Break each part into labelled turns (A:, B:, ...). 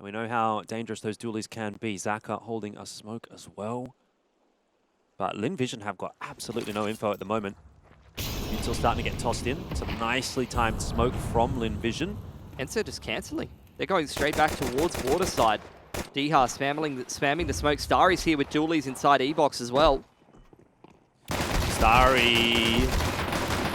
A: And we know how dangerous those dualies can be. Zaka holding a smoke as well. But Lin Vision have got absolutely no info at the moment. Util starting to get tossed in. Some nicely timed smoke from Lin Vision.
B: ENCE just cancelling. They're going straight back towards water side. Diha spamming the smoke. Starry's here with dualies inside E-box as well.
A: Starry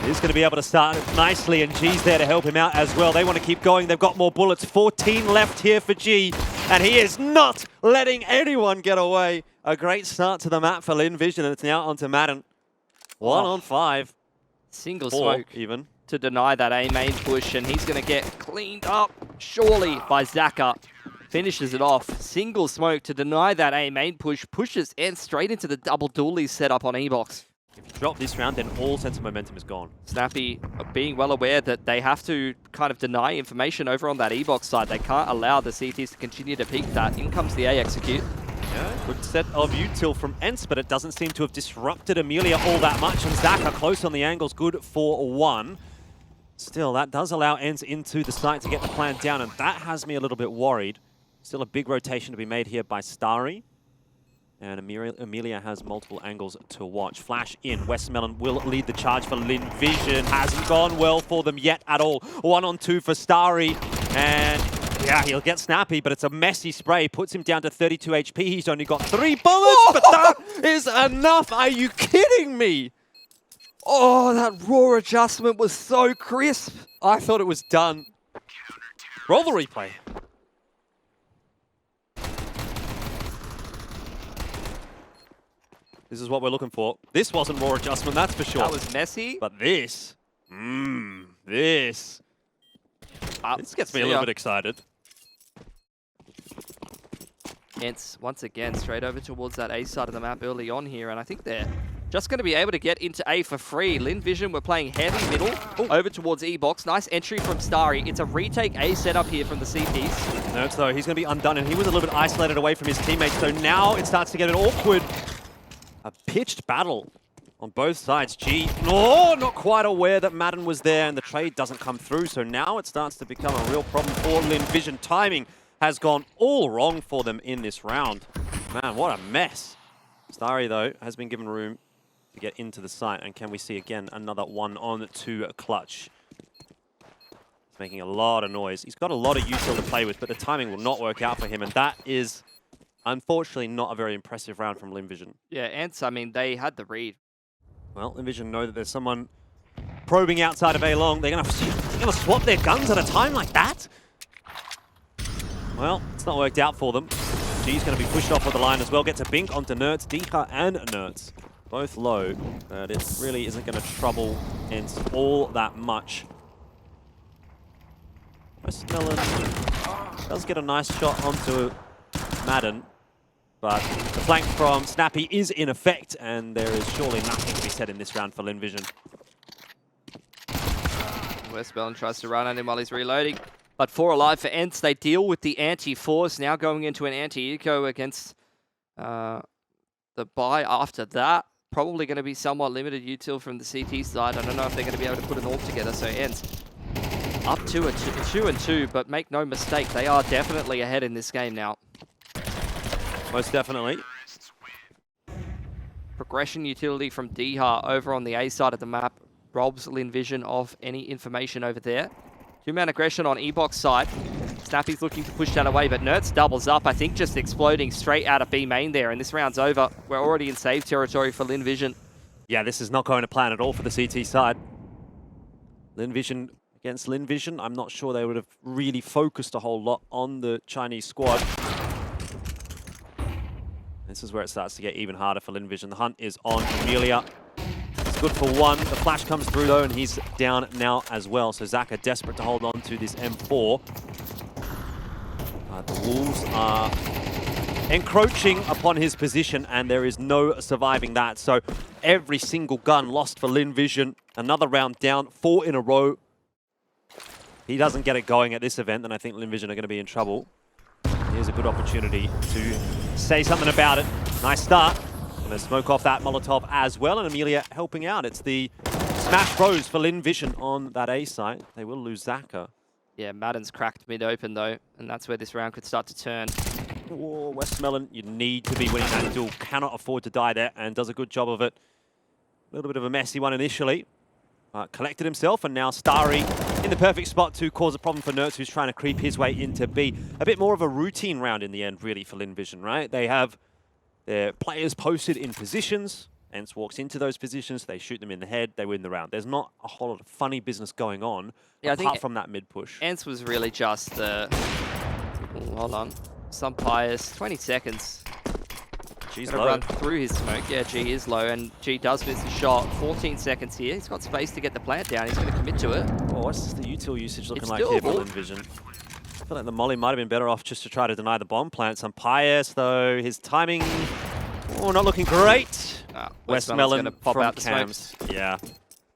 A: is going to be able to start nicely, and G's there to help him out as well. They want to keep going. They've got more bullets. 14 left here for G, and he is not letting anyone get away. A great start to the map for Lin Vision, and it's now onto Madden. 1 on 5.
B: Single
A: 4
B: smoke
A: even.
B: To deny that A main push, and he's going to get cleaned up, surely, by Zaka. Finishes it off. Single smoke to deny that A main push. Pushes ENCE straight into the double dualies setup on E-box.
A: If you drop this round, then all sense of momentum is gone.
B: Snappy being well aware that they have to kind of deny information over on that E-box side. They can't allow the CTs to continue to peek that. In comes the A execute.
A: Yeah, good set of util from ENCE, but it doesn't seem to have disrupted Amelia all that much. And Zaka close on the angles, good for 1. Still, that does allow ENCE into the site to get the plan down, and that has me a little bit worried. Still a big rotation to be made here by Starry. And Amelia has multiple angles to watch. Flash in. Westmelon will lead the charge for Lin Vision. Hasn't gone well for them yet at all. 1 on 2 for Starry. And yeah, he'll get snappy, but it's a messy spray. Puts him down to 32 HP. He's only got 3 bullets, but that is enough. Are you kidding me?
B: Oh, that raw adjustment was so crisp.
A: I thought it was done. Roll the replay. This is what we're looking for. This wasn't raw adjustment, that's for sure.
B: That was messy.
A: But this, this gets me a little bit excited.
B: ENCE, once again, straight over towards that A side of the map early on here, and I think they're just going to be able to get into A for free. Lin Vision were playing heavy middle, over towards E-box. Nice entry from Starry. It's a retake A setup here from the CTs.
A: No, though, he's going to be undone, and he was a little bit isolated away from his teammates, so now it starts to get an awkward, a pitched battle on both sides. G, not quite aware that Madden was there, and the trade doesn't come through, so now it starts to become a real problem for Lin Vision. Timing has gone all wrong for them in this round. Man, what a mess. Starry, though, has been given room to get into the site, and can we see again another 1 on 2 clutch. He's making a lot of noise. He's got a lot of util to play with, but the timing will not work out for him, and that is unfortunately not a very impressive round from Lin Vision.
B: Yeah, ENCE, I mean, they had the read.
A: Well, Lin Vision know that there's someone probing outside of A long. They're gonna swap their guns at a time like that? Well, it's not worked out for them. G's gonna be pushed off of the line as well. Gets a bink onto Nerds. Diha and Nerds both low, but it really isn't gonna trouble ENCE all that much. Westmelon does get a nice shot onto Madden, but the flank from Snappy is in effect, and there is surely nothing to be said in this round for Lin Vision.
B: Westmelon tries to run at him while he's reloading. But 4 alive for ENCE. They deal with the anti-force, now going into an anti-eco against the buy after that. Probably going to be somewhat limited util from the CT side. I don't know if they're going to be able to put an AWP together, so ENCE up to a 2 and 2, but make no mistake, they are definitely ahead in this game now.
A: Most definitely.
B: Progression utility from Diha over on the A side of the map robs Lin Vision of any information over there. 2-man aggression on E-box side. Snappy's looking to push that away, but Nerds doubles up. I think just exploding straight out of B main there, and this round's over. We're already in save territory for Lin Vision.
A: Yeah, this is not going to plan at all for the CT side. Lin Vision against Lin Vision, I'm not sure they would have really focused a whole lot on the Chinese squad. This is where it starts to get even harder for Lin Vision. The hunt is on Amelia. It's good for 1. The flash comes through, though, and he's down now as well. So Zaka desperate to hold on to this M4. The Wolves are encroaching upon his position, and there is no surviving that. So every single gun lost for Lin Vision. Another round down, 4 in a row. He doesn't get it going at this event, then I think Lin Vision are going to be in trouble. Here's a good opportunity to say something about it. Nice start. Going to smoke off that Molotov as well, and Amelia helping out. It's the smash bros for Lin Vision on that A site. They will lose Zaka.
B: Yeah, Madden's cracked mid-open though, and that's where this round could start to turn.
A: Oh, Westmelon, you need to be winning that duel. Cannot afford to die there, and does a good job of it. A little bit of a messy one initially. Collected himself, and now Starry in the perfect spot to cause a problem for Nertz, who's trying to creep his way into B. A bit more of a routine round in the end, really, for Lin Vision, right? They have their players posted in positions. ENCE walks into those positions, they shoot them in the head, they win the round. There's not a whole lot of funny business going on, apart from that mid-push.
B: ENCE was really just the... hold on. Some pious. 20 seconds.
A: G's
B: Gonna
A: low.
B: run through his smoke. Yeah, G is low, and G does miss the shot. 14 seconds here. He's got space to get the plant down. He's going to commit to it.
A: Oh, what's the util usage looking
B: It's
A: like here for
B: doable.
A: Lin Vision? I feel like the molly might have been better off just to try to deny the bomb plant. Some pious, though. His timing, not looking great.
B: Westmelon's going to pop
A: from
B: out the
A: cams.
B: smokes.
A: Yeah.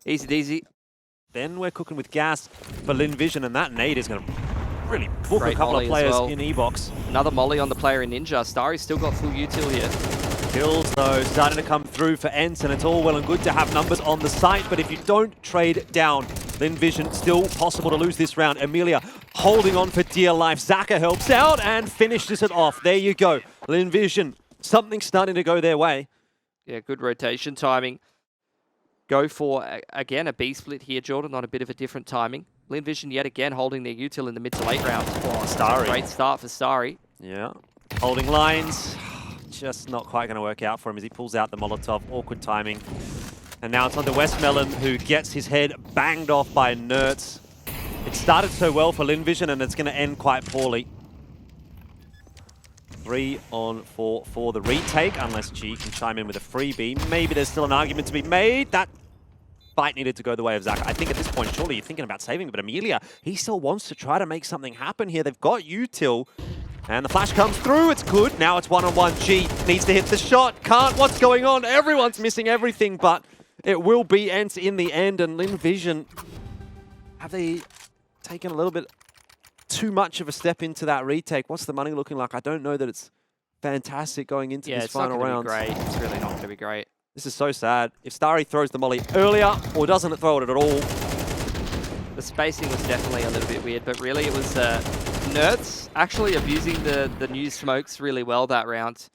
B: Easy peasy.
A: Then we're cooking with gas for Lin Vision, and that nade is going to really book
B: Great
A: a couple of
B: molly as
A: players
B: well.
A: in E-box.
B: Another molly on the player in Ninja. Starry's still got full util here.
A: Kills, though, starting to come through for ENCE, and it's all well and good to have numbers on the site, but if you don't trade down, Lin Vision still possible to lose this round. Amelia holding on for dear life. Zaka helps out and finishes it off. There you go. Lin Vision, something starting to go their way.
B: Yeah, good rotation timing. Go for, again, a B split here, Jordan, on a bit of a different timing. Lin Vision yet again holding their util in the mid to late rounds.
A: Oh, Starry.
B: Great start for Starry.
A: Yeah. Holding lines. Just not quite going to work out for him as he pulls out the Molotov. Awkward timing. And now it's on to Westmelon, who gets his head banged off by Nertz. It started so well for Lin Vision, and it's going to end quite poorly. 3 on 4 for the retake, unless G can chime in with a freebie. Maybe there's still an argument to be made. That fight needed to go the way of Zaka. I think at this point, surely you're thinking about saving, but Amelia, he still wants to try to make something happen here. They've got util. And the flash comes through, it's good. Now it's one-on-one. G needs to hit the shot. Can't, what's going on? Everyone's missing everything, but it will be ENCE in the end. And Lin Vision, have they taken a little bit too much of a step into that retake? What's the money looking like? I don't know that it's fantastic going into this final round.
B: Yeah, it's not going to be great. It's really not going to be great.
A: This is so sad. If Starry throws the molly earlier, or doesn't throw it at all.
B: The spacing was definitely a little bit weird, but really it was Nertz actually abusing the new smokes really well that round.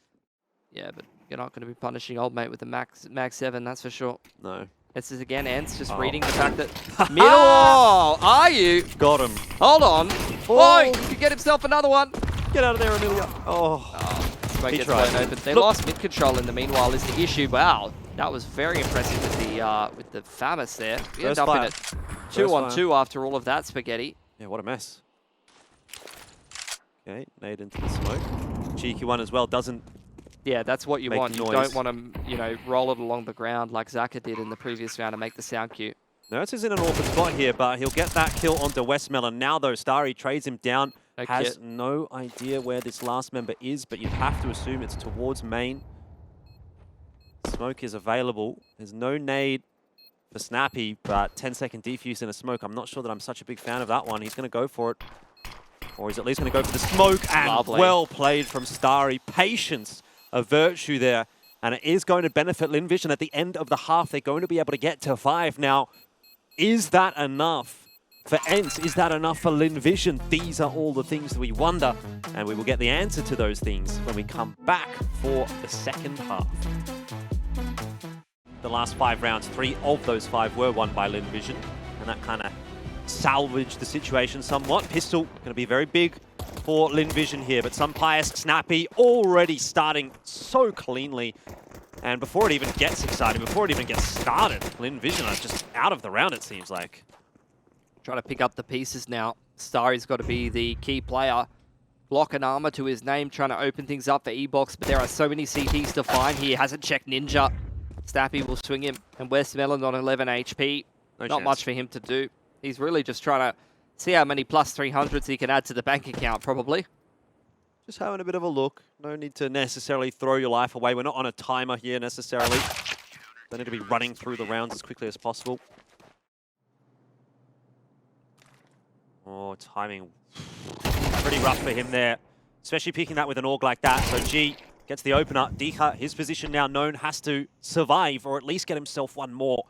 B: Yeah, but you're not going to be punishing old mate with the Mag 7, that's for sure.
A: No.
B: This is again ENCE just reading the fact that middle. Oh, are you?
A: Got him.
B: Hold on. Oh, he could get himself another one.
A: Get out of there, Amelia. Oh.
B: Smoke
A: He
B: gets
A: tried.
B: blown open. They lost mid control in the meanwhile is the issue. Wow, that was very impressive with the FAMAS there. We end up in it 2-on-2 after all of that spaghetti.
A: Yeah, what a mess. Okay, nade into the smoke. Cheeky one as well, doesn't...
B: Yeah, that's what you
A: make
B: want.
A: noise.
B: You don't want to, roll it along the ground like Zaka did in the previous round and make the sound cue.
A: Nertz is in an awkward spot here, but he'll get that kill onto Westmelon. Now, though, Starry trades him down. Has no idea where this last member is, but you'd have to assume it's towards main. Smoke is available. There's no nade for Snappy, but 10-second defuse in a smoke. I'm not sure that I'm such a big fan of that one. He's going to go for it. Or he's at least going to go for the smoke. And
B: Lovely.
A: Well played from Starry. Patience, a virtue there. And it is going to benefit Lin Vision at the end of the half. They're going to be able to get to 5. Now, is that enough for ENCE? Is that enough for Lin Vision? These are all the things that we wonder. And we will get the answer to those things when we come back for the second half. The last 5 rounds, 3 of those 5 were won by Lin Vision. And that kind of salvaged the situation somewhat. Pistol going to be very big for Lin Vision here, but some pious Snappy already starting so cleanly. And before it even gets exciting, before it even gets started, Lin Vision are just out of the round, it seems like.
B: Trying to pick up the pieces now. Starry's got to be the key player. Block and armor to his name, trying to open things up for E-Box, but there are so many CTs to find here. Hasn't checked Ninja. Snappy will swing him, and Westmelon on 11 HP. Not much for him to do. He's really just trying to see how many plus 300s he can add to the bank account, probably.
A: Just having a bit of a look. No need to necessarily throw your life away. We're not on a timer here necessarily. They need to be running through the rounds as quickly as possible. Oh, timing. Pretty rough for him there. Especially picking that with an AUG like that. So G gets the opener. Dika, his position now known, has to survive or at least get himself one more.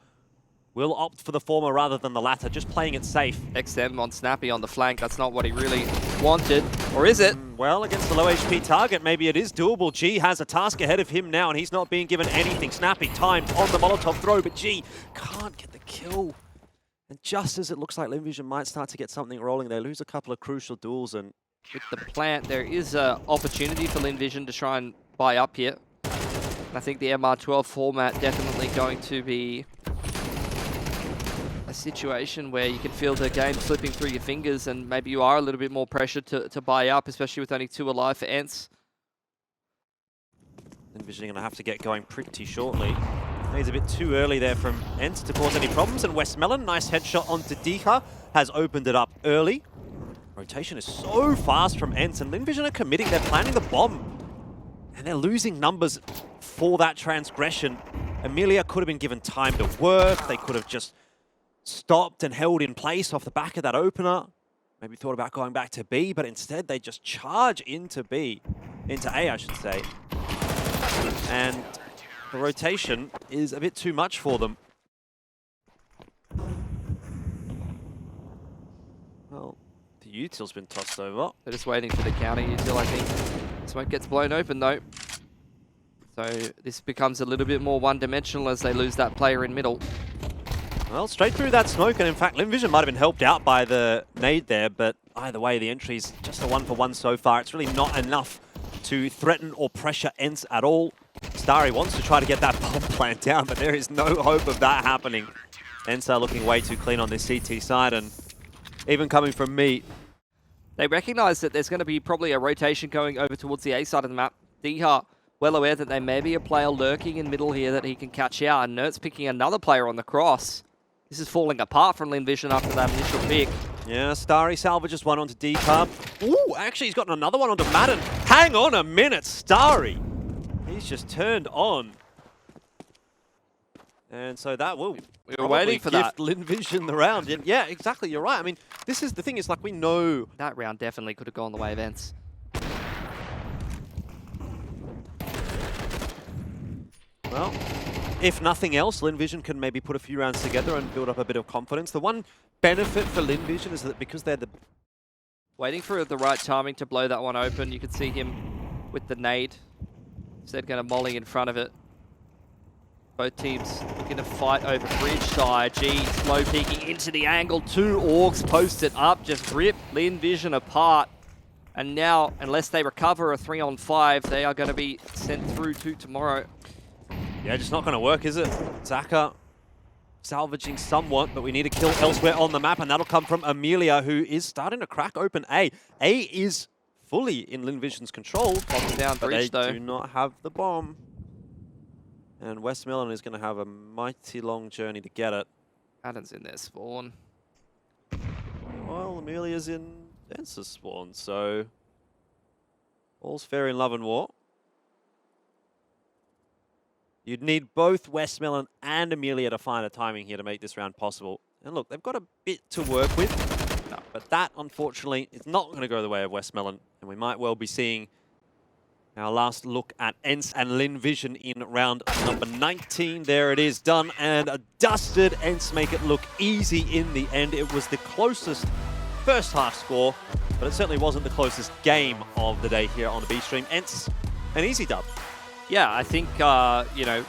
A: will opt for the former rather than the latter, just playing it safe.
B: XM on Snappy on the flank. That's not what he really wanted. Or is it?
A: Well, against the low HP target, maybe it is doable. G has a task ahead of him now, and he's not being given anything. Snappy timed on the Molotov throw, but G can't get the kill. And just as it looks like Lin Vision might start to get something rolling, they lose a couple of crucial duels. And
B: with the plant, there is an opportunity for Lin Vision to try and buy up here. I think the MR12 format definitely going to be a situation where you can feel the game slipping through your fingers, and maybe you are a little bit more pressured to buy up, especially with only 2 alive for ENCE.
A: Lin Vision going to have to get going pretty shortly. He's a bit too early there from ENCE to cause any problems, and Westmelon, nice headshot onto Dika, has opened it up early. Rotation is so fast from ENCE, and Lin Vision are committing, they're planning the bomb. And they're losing numbers for that transgression. Amelia could have been given time to work. They could have just stopped and held in place off the back of that opener. Maybe thought about going back to B, but instead they just charge into B. Into A, I should say. And the rotation is a bit too much for them. Well, the util's been tossed over.
B: They're just waiting for the counter util, I think. Smoke gets blown open though. So this becomes a little bit more one-dimensional as they lose that player in middle.
A: Well, straight through that smoke, and in fact, Lin Vision might have been helped out by the nade there, but either way, the entry's just a 1-for-1 so far. It's really not enough to threaten or pressure ENCE at all. Starry wants to try to get that bomb plant down, but there is no hope of that happening. ENCE are looking way too clean on this CT side, and even coming from me,
B: they recognize that there's going to be probably a rotation going over towards the A side of the map. Diha, well aware that there may be a player lurking in middle here that he can catch out, and Nert's picking another player on the cross. This is falling apart from Lin Vision after that initial pick.
A: Yeah, Starry salvages one onto D-Carb. Ooh, actually he's gotten another one onto Madden. Hang on a minute, Starry. He's just turned on. And so that will
B: we were waiting for that.
A: Lin Vision the round. And yeah, exactly, you're right. I mean, this is the thing, is like we know
B: that round definitely could have gone the way of ENCE.
A: Well, if nothing else, Lin Vision can maybe put a few rounds together and build up a bit of confidence. The one benefit for Lin Vision is that because they're the...
B: Waiting for the right timing to blow that one open. You can see him with the nade. Instead going to molly in front of it. Both teams looking to fight over bridge side. G slow peeking into the angle. 2 orgs posted up. Just rip Lin Vision apart. And now, unless they recover a 3-on-5, they are going to be sent through to tomorrow.
A: Yeah, just not going to work, is it? Zaka salvaging somewhat, but we need a kill elsewhere on the map, and that'll come from Amelia, who is starting to crack open A. A is fully in Lin Vision's control.
B: Down
A: but
B: bridge,
A: they do not have the bomb. And Westmelon is going to have a mighty long journey to get it.
B: Adam's in their spawn.
A: Well, Amelia's in ENCE's spawn, so all's fair in love and war. You'd need both Westmelon and Amelia to find a timing here to make this round possible. And look, they've got a bit to work with, but that, unfortunately, is not going to go the way of Westmelon. And we might well be seeing our last look at ENCE and Lin Vision in round number 19. There it is, done and dusted. ENCE make it look easy in the end. It was the closest first half score, but it certainly wasn't the closest game of the day here on the B stream. ENCE, an easy dub.
B: Yeah, I think, you know,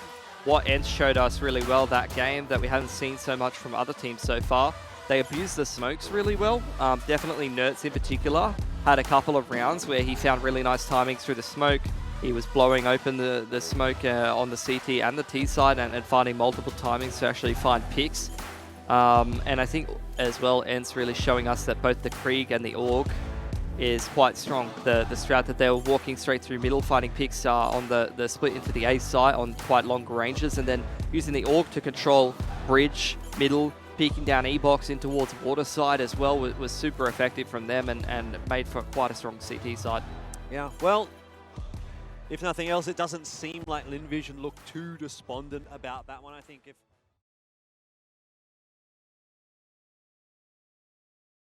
B: what ENCE showed us really well that game that we haven't seen so much from other teams so far. They abused the smokes really well. Definitely Nertz in particular had a couple of rounds where he found really nice timings through the smoke. He was blowing open the smoke on the CT and the T side and finding multiple timings to actually find picks. And I think as well, ENCE really showing us that both the Krieg and the Org is quite strong. The strat that they were walking straight through middle, finding picks on the split into the A site on quite long ranges, and then using the Org to control bridge, middle, peeking down E-box in towards water side as well was super effective from them and made for quite a strong CT side.
A: Yeah, well, if nothing else, it doesn't seem like Lin Vision looked too despondent about that one. I think if